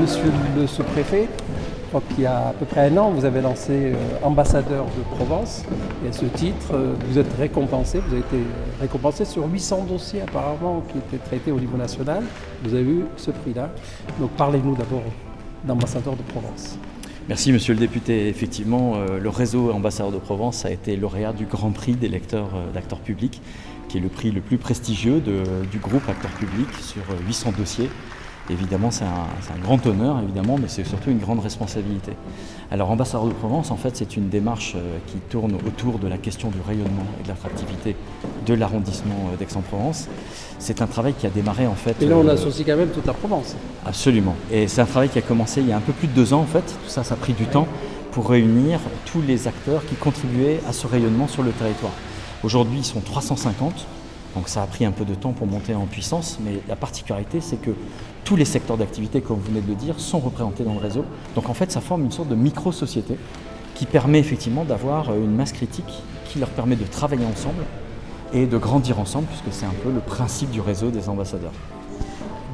Monsieur le sous-préfet, je crois qu'il y a à peu près un an, vous avez lancé ambassadeur de Provence. Et à ce titre, vous êtes récompensé. Vous avez été récompensé sur 800 dossiers apparemment qui étaient traités au niveau national. Vous avez eu ce prix-là. Donc parlez-nous d'abord d'ambassadeur de Provence. Merci Monsieur le député. Effectivement, le réseau Ambassadeurs de Provence a été lauréat du Grand Prix des lecteurs d'acteurs publics, qui est le prix le plus prestigieux du groupe Acteurs publics sur 800 dossiers. Évidemment, c'est un grand honneur, évidemment, mais c'est surtout une grande responsabilité. Alors, Ambassadeurs de Provence, en fait, c'est une démarche qui tourne autour de la question du rayonnement et de l'attractivité de l'arrondissement d'Aix-en-Provence. C'est un travail qui a démarré, en fait... Et là, on associe quand même toute la Provence. Absolument. Et c'est un travail qui a commencé il y a un peu plus de 2 ans, en fait. Tout ça, ça a pris du temps pour réunir tous les acteurs qui contribuaient à ce rayonnement sur le territoire. Aujourd'hui, ils sont 350. Donc ça a pris un peu de temps pour monter en puissance, mais la particularité, c'est que tous les secteurs d'activité, comme vous venez de le dire, sont représentés dans le réseau. Donc en fait, ça forme une sorte de micro-société qui permet effectivement d'avoir une masse critique qui leur permet de travailler ensemble et de grandir ensemble, puisque c'est un peu le principe du réseau des ambassadeurs.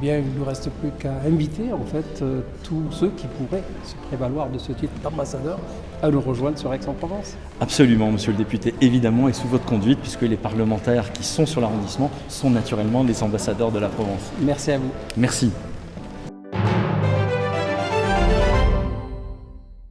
Eh bien, il ne nous reste plus qu'à inviter en fait tous ceux qui pourraient se prévaloir de ce titre d'ambassadeur à nous rejoindre sur Aix-en-Provence. Absolument, monsieur le député, évidemment, et sous votre conduite, puisque les parlementaires qui sont sur l'arrondissement sont naturellement les ambassadeurs de la Provence. Merci à vous. Merci.